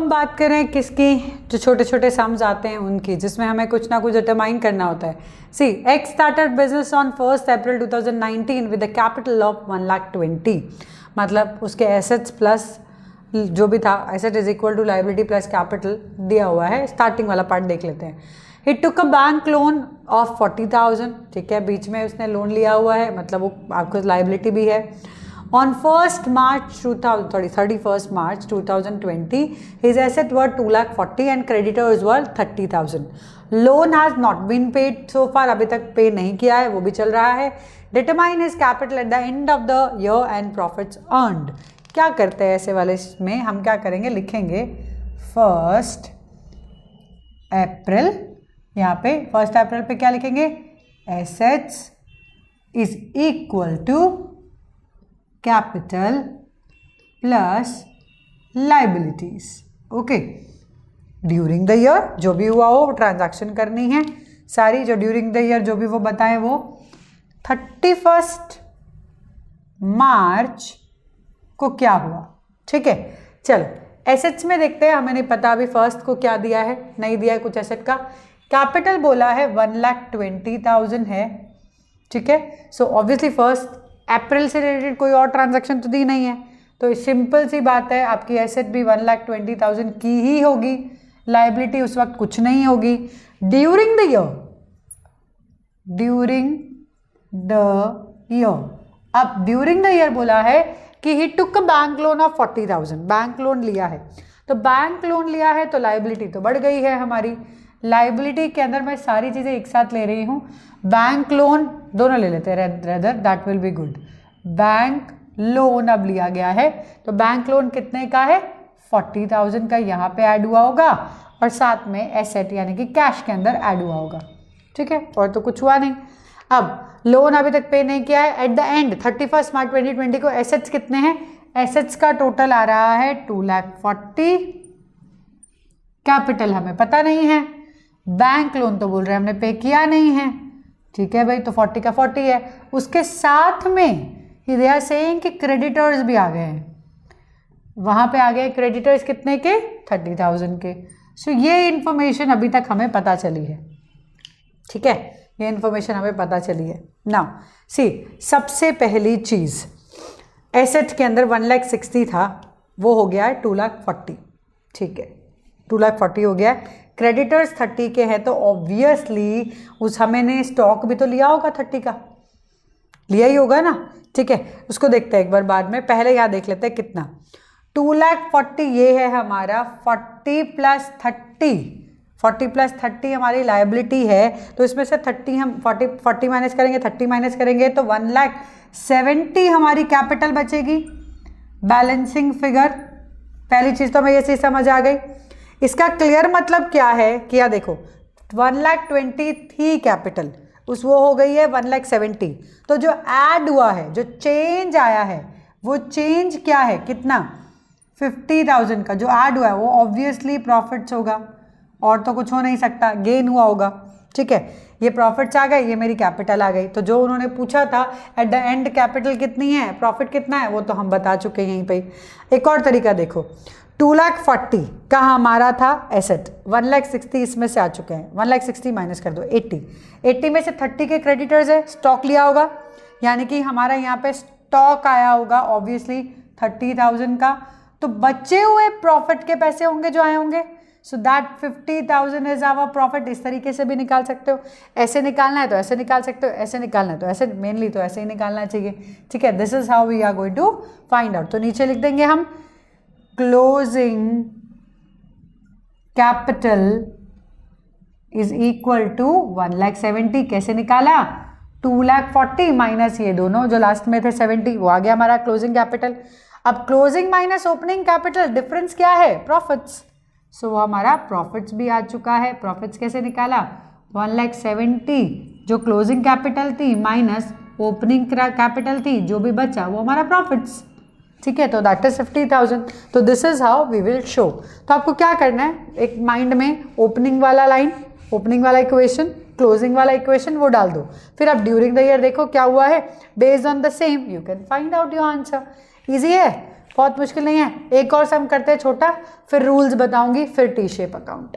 हम बात करें किसकी, जो छोटे छोटे सम्स आते हैं उनकी, जिसमें हमें कुछ ना कुछ डिटरमाइन करना होता है। See X started business on 1 April 2019 with a capital of 1,20,000, मतलब उसके एसेट्स प्लस जो भी था, asset is equal to liability plus capital दिया हुआ है। स्टार्टिंग वाला पार्ट देख लेते हैं। He took a bank loan of 40,000, ठीक है, बीच में उसने लोन लिया हुआ है, मतलब वो आपको लाइबिलिटी भी है। On 31st March 2020, his asset were 2,40,000 and creditors were 30,000. Loan has not been paid so far, अभी तक पे नहीं किया है, वो भी चल रहा है। Determine his capital at the end of the year and profits earned. क्या करते हैं ऐसे वाले में, हम क्या करेंगे, लिखेंगे 1 अप्रैल, यहाँ पे 1 अप्रैल पे क्या लिखेंगे, assets is equal to capital plus liabilities. Okay, during the year जो भी हुआ हो ट्रांजैक्शन करनी है सारी, जो ड्यूरिंग द ईयर जो भी वो बताएं वो 31 मार्च को क्या हुआ। ठीक है, चलो एसेट्स में देखते हैं, हमें नहीं पता अभी फर्स्ट को क्या दिया है, नहीं दिया है कुछ एसेट का। कैपिटल बोला है 1,20,000 है, ठीक है। सो ऑब्वियसली फर्स्ट अप्रैल से रिलेटेड कोई और ट्रांजैक्शन तो दी नहीं है, तो सिंपल सी बात है, आपकी एसेट भी 1,20,000 की ही होगी, लाइबिलिटी उस वक्त कुछ नहीं होगी। ड्यूरिंग द ईयर, अब ड्यूरिंग द ईयर बोला है कि he took a bank loan of 40,000, bank loan लिया है, तो बैंक लोन लिया है तो लाइबिलिटी तो बढ़ गई है हमारी। लाइबिलिटी के अंदर मैं सारी चीज़ें एक साथ ले रही हूँ, बैंक लोन दोनों ले लेते हैं, rather that will be good. Bank loan अब लिया गया है, तो बैंक लोन कितने का है, 40,000 का यहाँ पे ऐड हुआ होगा, और साथ में एसेट यानी कि कैश के अंदर ऐड हुआ होगा, ठीक है, और तो कुछ हुआ नहीं। अब लोन अभी तक पे नहीं किया है, एट द एंड 31 मार्च 2020 को एसेट्स कितने हैं, एसेट्स का टोटल आ रहा है 2,40,000, कैपिटल हमें पता नहीं है, बैंक लोन तो बोल रहे हैं हमने पे किया नहीं है, ठीक है भाई, तो 40 का 40 है। उसके साथ में दे आर सेइंग कि क्रेडिटर्स भी आ गए हैं, वहां पे आ गए क्रेडिटर्स कितने के, 30,000 के। सो ये इंफॉर्मेशन अभी तक हमें पता चली है, ठीक है, ये इंफॉर्मेशन हमें पता चली है। नाउ सी, सबसे पहली चीज, एसेट के अंदर 1,60,000 था, वो हो गया है 2,40,000, ठीक है, 2,40,000 हो गया है। क्रेडिटर्स 30 के हैं, तो ऑब्वियसली उस हमें स्टॉक भी तो लिया होगा, 30 का लिया ही होगा ना, ठीक है, उसको देखते हैं एक बार बाद में, पहले यहाँ देख लेते हैं कितना, 2,40,000 ये है हमारा, 40 प्लस 30 हमारी लाइबिलिटी है, तो इसमें से 30 हम 40 माइनस करेंगे, 30 माइनस करेंगे तो 1,70,000 हमारी कैपिटल बचेगी। बैलेंसिंग फिगर, पहली चीज़ तो हमें ये चीज़ समझ आ गई। इसका क्लियर मतलब क्या है कि या देखो 1,20,000 थी कैपिटल, उस वो हो गई है 1,70,000, तो जो ऐड हुआ है, जो चेंज आया है, वो चेंज क्या है, कितना, 50,000 का जो ऐड हुआ है वो ऑब्वियसली प्रॉफिट्स होगा, और तो कुछ हो नहीं सकता, गेन हुआ होगा, ठीक है। ये प्रॉफिट्स आ गए, ये मेरी कैपिटल आ गई, तो जो उन्होंने पूछा था एट द एंड कैपिटल कितनी है, प्रॉफिट कितना है, वो तो हम बता चुके हैं यहीं पे। एक और तरीका देखो, 2,40,000 का हमारा था एसेट, 1,60,000 इसमें से आ चुके हैं, 1,60,000 माइनस कर दो 80 में से 30 के क्रेडिटर्स है, स्टॉक लिया होगा, यानी कि हमारा यहाँ पे स्टॉक आया होगा ऑब्वियसली 30,000 का, तो बचे हुए प्रॉफिट के पैसे होंगे जो आए होंगे, so that 50,000 is our profit. इस तरीके से भी निकाल सकते हो, ऐसे निकालना है तो ऐसे निकाल सकते हो, ऐसे निकालना है तो ऐसे, मेनली तो ऐसे ही निकालना चाहिए, ठीक है। This is how we are going to find out. तो नीचे लिख देंगे हम closing capital is equal to 1,70,000, कैसे निकाला, 2,40,000 माइनस ये दोनों जो लास्ट में थे 70, वो आ गया हमारा क्लोजिंग कैपिटल। अब closing minus opening capital, difference क्या है, प्रॉफिट्स, सो वो हमारा प्रॉफिट्स भी आ चुका है। प्रॉफिट्स कैसे निकाला, 1,70,000 जो क्लोजिंग कैपिटल थी माइनस ओपनिंग कैपिटल थी, जो भी बचा वो हमारा प्रॉफिट्स, ठीक है, तो दैट इज 50,000। तो this is how we will show. तो आपको क्या करना है, एक माइंड में ओपनिंग वाला लाइन, ओपनिंग वाला इक्वेशन, क्लोजिंग वाला इक्वेशन वो डाल दो, फिर आप ड्यूरिंग द ईयर देखो क्या हुआ है, based on the same you can find out your answer. Easy है, बहुत मुश्किल नहीं है। एक और सम करते हैं छोटा, फिर रूल्स बताऊंगी, फिर टी शेप अकाउंट।